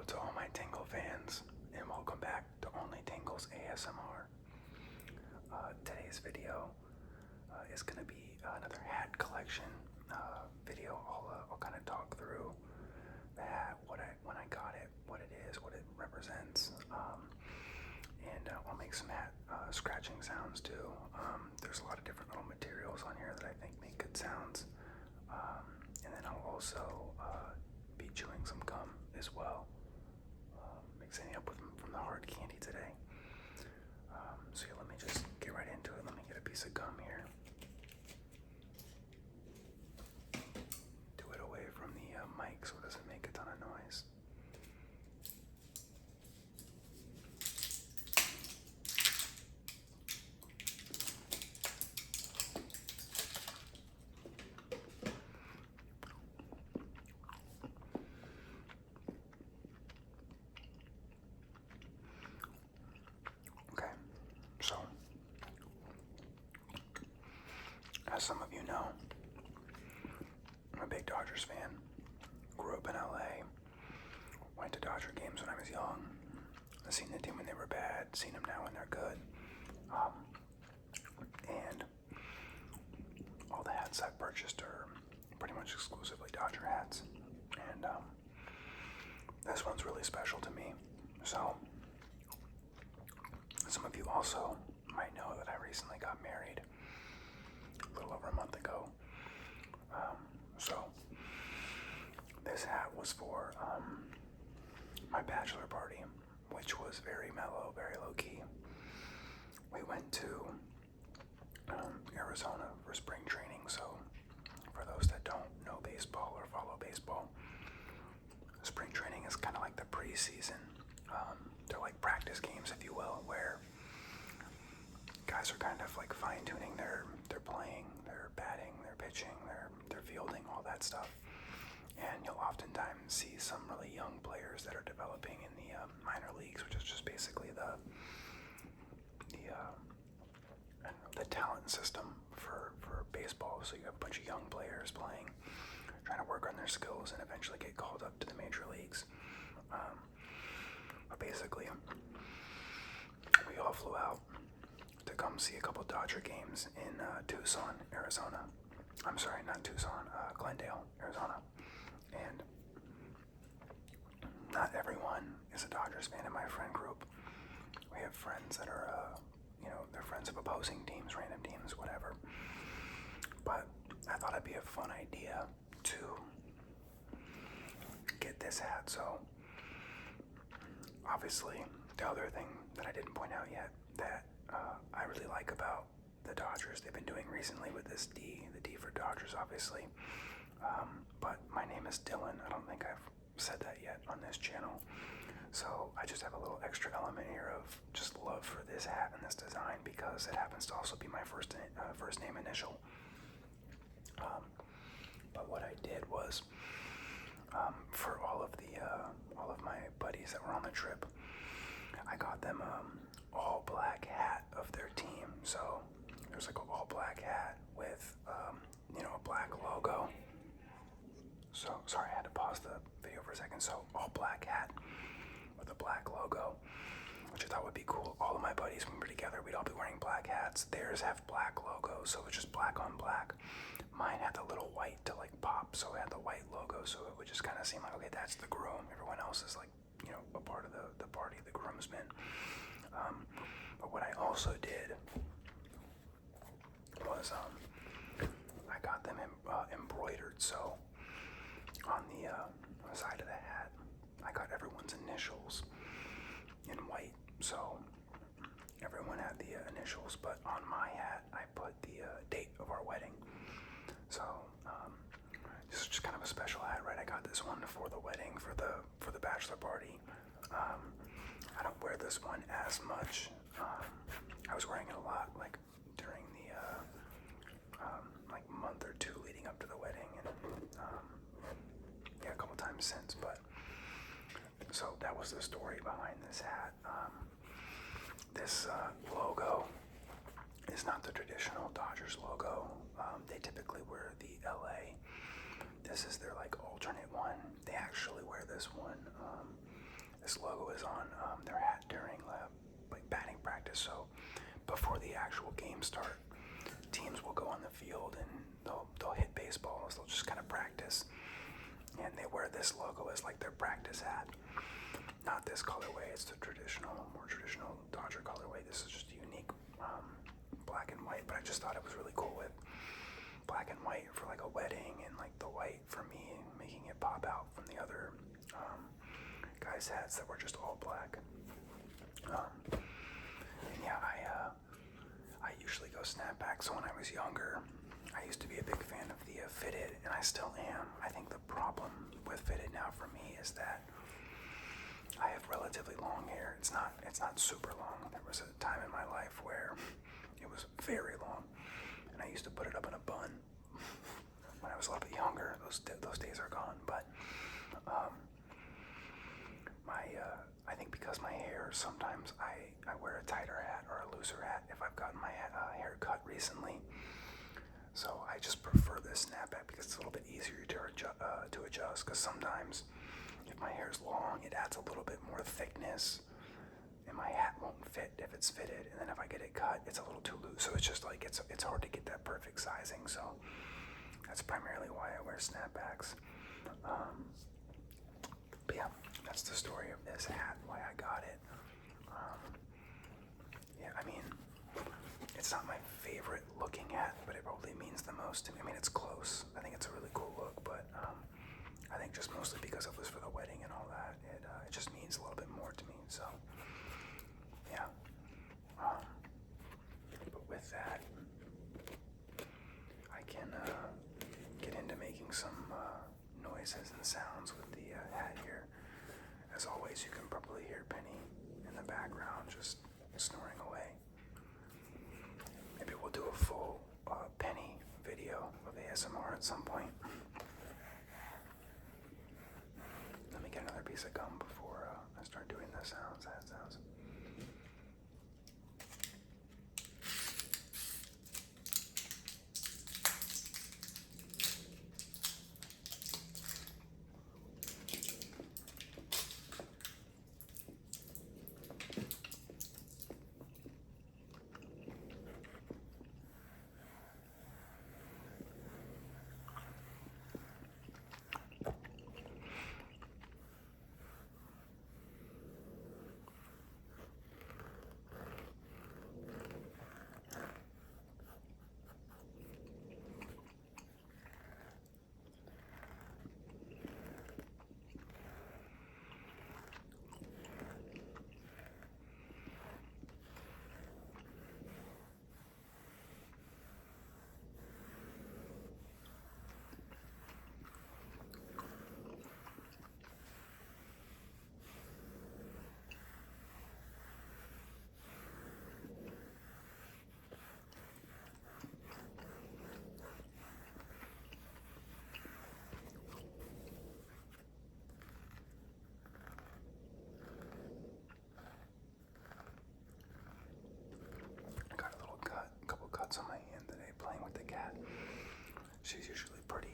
to all my Tingle fans, and welcome back to Only Tingles ASMR. Today's video is going to be another hat collection video. I'll kind of talk through the hat, when I got it, what it is, what it represents, and I'll make some hat scratching sounds too. There's a lot of different little materials on here that I think make good sounds, and then I'll also be chewing some gum as well, mixing it up with from the hard candy today. So yeah, let me just get right into it. Let me get a piece of gum here. Do it away from the mic so it doesn't make a ton of noise. So, as some of you know, I'm a big Dodgers fan. Grew up in LA, went to Dodger games when I was young. I've seen the team when they were bad, seen them now when they're good. And all the hats I've purchased are pretty much exclusively Dodger hats. And this one's really special to me. So, some of you also might know that I recently got married a little over a month ago. So this hat was for my bachelor party, which was very mellow, very low-key. We went to Arizona for spring training, so for those that don't know baseball or follow baseball, spring training is kind of like the preseason. They're like practice games, if you will, where guys are kind of like fine-tuning their playing, their batting, their pitching, their fielding, all that stuff. And you'll oftentimes see some really young players that are developing in the minor leagues, which is just basically the talent system for baseball. So you have a bunch of young players playing, trying to work on their skills and eventually get called up to the major leagues. But basically, we all flew out to come see a couple Dodger games in Tucson, Arizona. I'm sorry, not Tucson, Glendale, Arizona. And not everyone is a Dodgers fan in my friend group. We have friends that are, they're friends of opposing teams, random teams, whatever. But I thought it'd be a fun idea to get this hat. So, obviously, the other thing that I didn't point out yet that I really like about the Dodgers, they've been doing recently with this D, the D for Dodgers, obviously. But my name is Dylan. I don't think I've said that yet on this channel. So I just have a little extra element here of just love for this hat and this design because it happens to also be my first name initial. But what I did was, for all of my buddies that were on the trip, I got them all black hat of their team. So there's like an all black hat with a black logo. So sorry, I had to pause the video for a second. So all black hat with a black logo, which I thought would be cool. All of my buddies, when we were together, we'd all be wearing black hats. Theirs have black logos, so it's just black on black. Mine had the little white to like pop, so it had the white logo, so it would just kind of seem like, okay, that's the groom. Everyone else is like, a part of the party, the groomsmen. But what I also did was I got them embroidered. So on the side of the hat, I got everyone's initials in white. So everyone had the initials, but on my hat, I put the date of our wedding. So this is just kind of a special hat, right? I got this one for the wedding, for the bachelor party. I don't wear this one as much. I was wearing it a lot, like during the like month or two leading up to the wedding, and a couple times since. But so that was the story behind this hat. This logo is not the traditional Dodgers logo. They typically wear the LA. This is their like alternate one. They actually wear this one this logo is on their hat during like batting practice. So before the actual game start, teams will go on the field and they'll hit baseballs. They'll just kind of practice, and they wear this logo as like their practice hat. Not this colorway. It's the more traditional Dodger colorway. This is just a unique black and white. But I just thought it was really cool with black and white for like a wedding, and like the white for me, making it pop out from the other guys' hats that were just all black. And yeah, I usually go snapback. So when I was younger, I used to be a big fan of the fitted, and I still am. I think the problem with fitted now for me is that I have relatively long hair. It's not super long. There was a time in my life where it was very long, and I used to put it up in a bun when I was a little bit younger. Those days are gone. But I think because my hair, sometimes I wear a tighter hat or a looser hat if I've gotten my hair cut recently. So I just prefer this snapback because it's a little bit easier to adjust. Because sometimes if my hair is long, it adds a little bit more thickness, and my hat won't fit if it's fitted. And then if I get it cut, it's a little too loose. So it's just like it's hard to get that perfect sizing. So that's primarily why I wear snapbacks. But yeah, that's the story of this hat, why I got it. Yeah, I mean, it's not my favorite looking hat, but it probably means the most to me. I mean, it's close. I think it's a really cool look, but I think just mostly because it was for the wedding and all that, it just means a little bit more to me. So yeah. But with that, I can get into making some noises and sounds with the hat here. As always, you can probably hear Penny in the background just snoring away. Maybe we'll do a full Penny video of ASMR at some point. Let me get another piece of gum before I start doing the sounds, hat sounds. On my hand today playing with the cat. She's usually pretty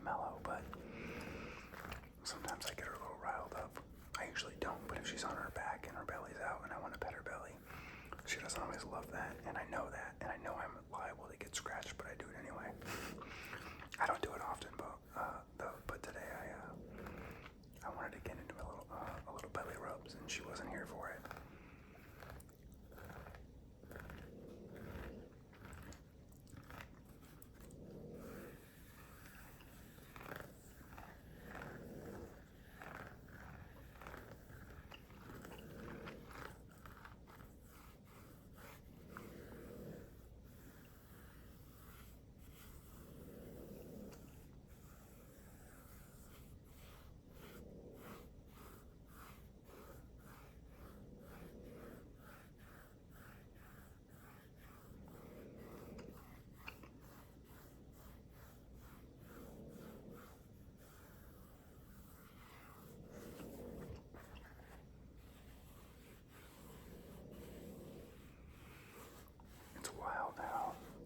mellow, but sometimes I get her a little riled up. I usually don't, but if she's on her back and her belly's out and I want to pet her belly, she doesn't always love that, and I know that, and I know I'm liable to get scratched, but I do it anyway. I don't do it often, but today I wanted to get into a little belly rubs, and she wasn't here for it.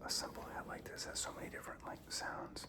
A simple hat like this has so many different sounds.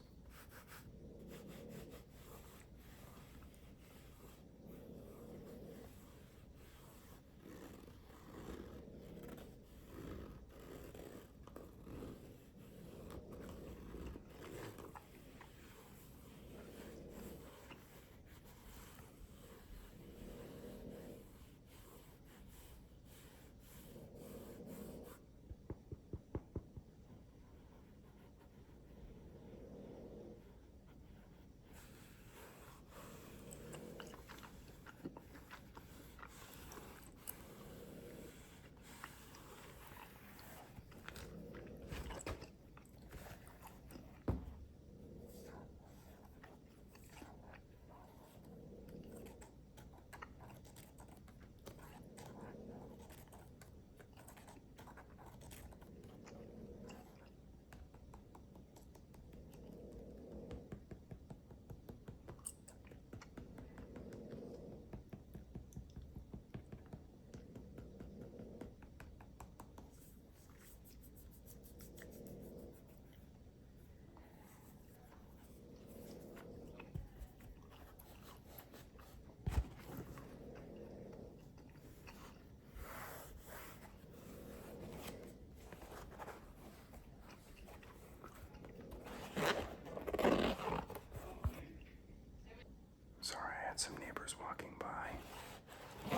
had some neighbors walking by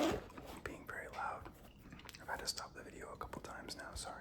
being very loud. I've had to stop the video a couple times now, sorry.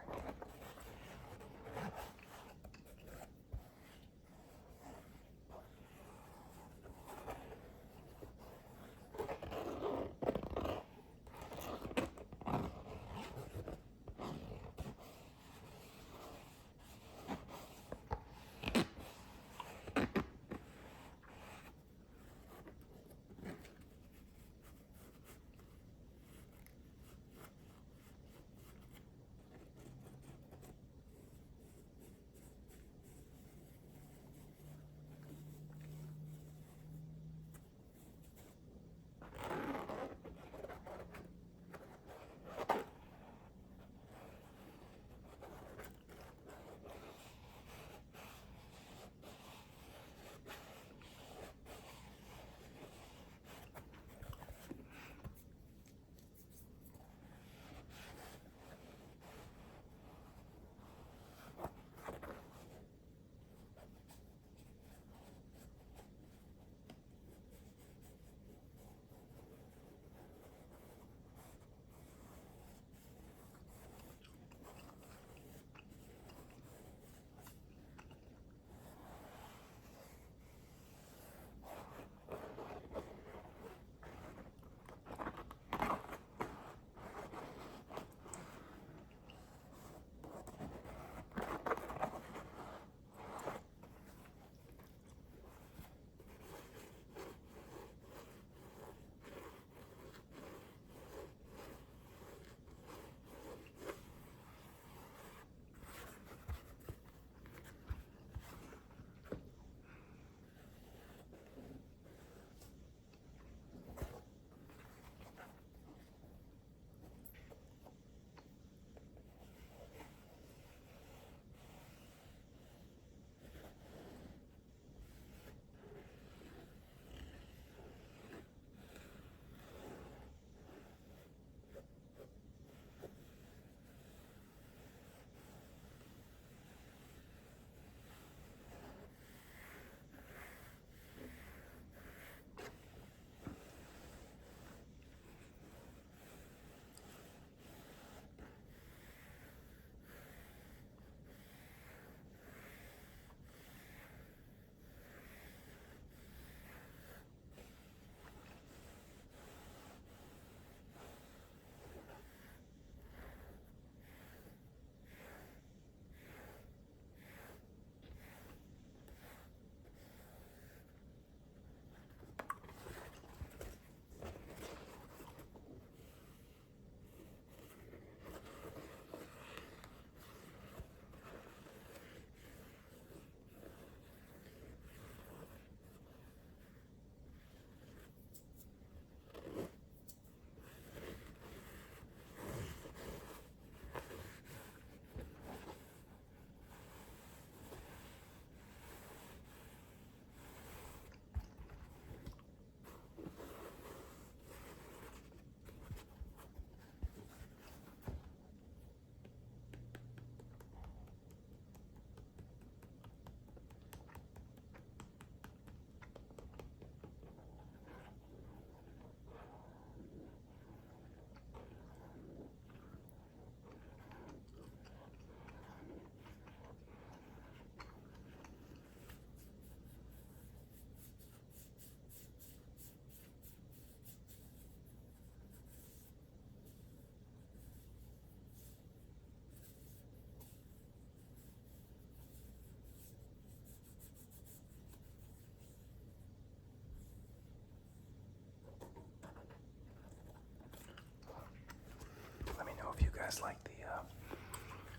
Let me know if you guys like the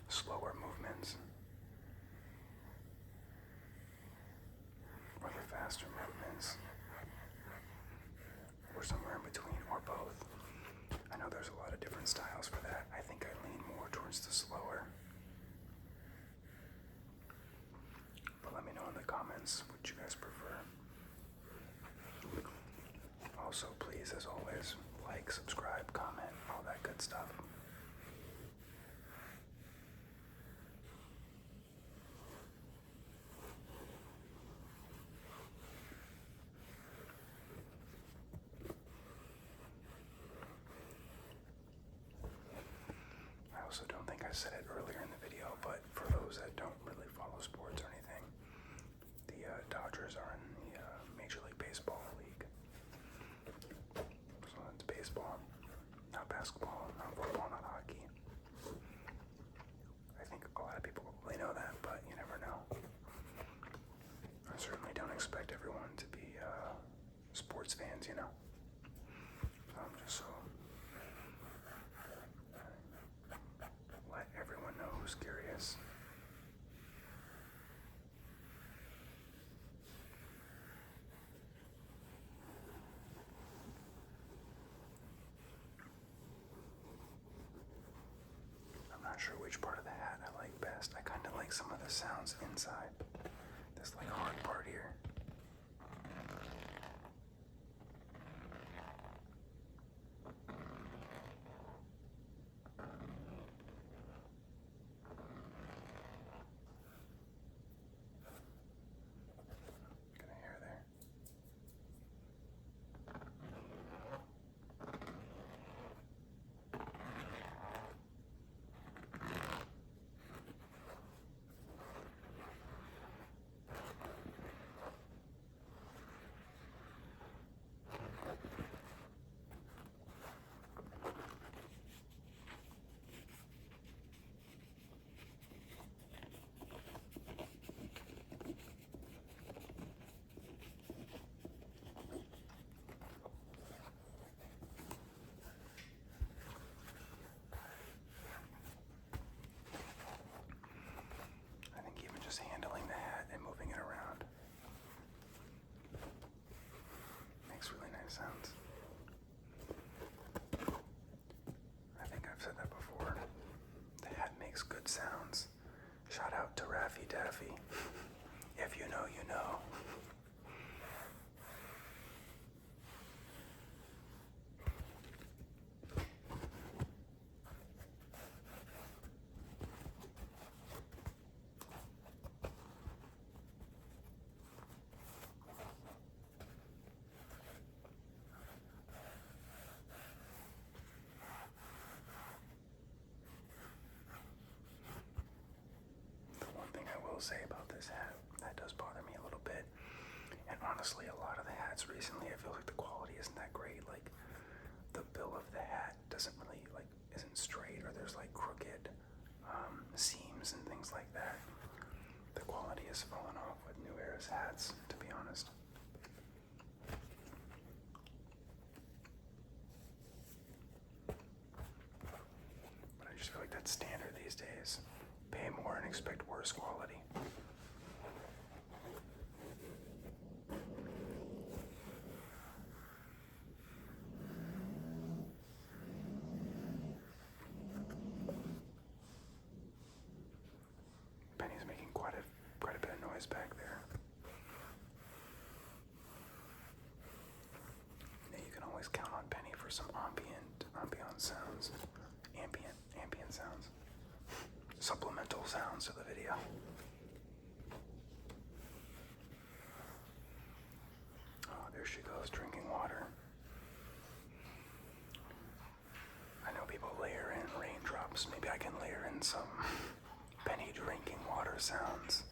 slower movements or the faster movements, or somewhere in between, or both. I know there's a lot of different styles for that. I think I lean more towards the slower. But let me know in the comments what you guys prefer. Also, please, as always, like, subscribe, comment, all that good stuff. basketball, not football, not hockey. I think a lot of people probably know that, but you never know. I certainly don't expect everyone to be sports fans, you know. Just so let everyone know who's curious. I'm not sure which part of the hat I like best. I kind of like some of the sounds inside. This like hard part here. Got a hair there. I think even just handling the hat and moving it around makes really nice sounds. I think I've said that before. The hat makes good sounds. Shout out to Raffy Daffy. If you know, you know. Say about this hat that does bother me a little bit, and honestly a lot of the hats recently I feel like the quality isn't that great. Like the bill of the hat doesn't really isn't straight, or there's like crooked seams and things like that. The quality has fallen off with New Era's hats, to be honest. But I just feel like that's standard these days. Pay more and expect worse quality. Penny's making quite a bit of noise back there. Yeah, you can always count on Penny for some ambient sounds. Ambient sounds. Supplemental sounds to the video. Oh, there she goes, drinking water. I know people layer in raindrops. Maybe I can layer in some Penny drinking water sounds.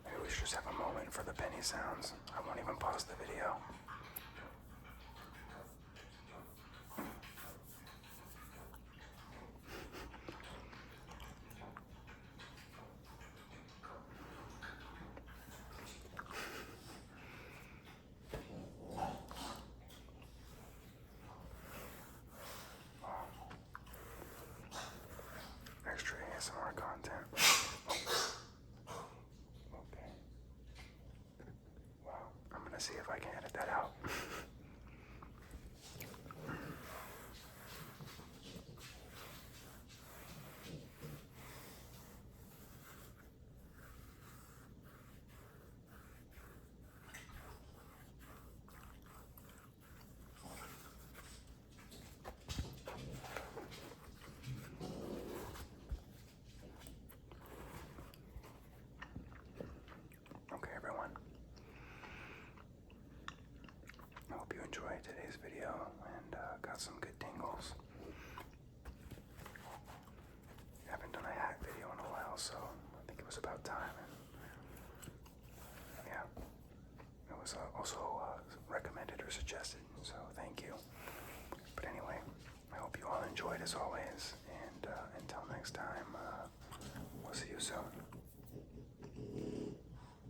Maybe we should just have a moment for the Penny sounds. I won't even pause the video. Extra ASMR content. Okay. Wow. I'm gonna see if I can edit that out. enjoyed today's video and got some good tingles. Haven't done a hat video in a while, so I think it was about time. And yeah, it was also recommended or suggested, so thank you. But anyway, I hope you all enjoyed as always, and until next time,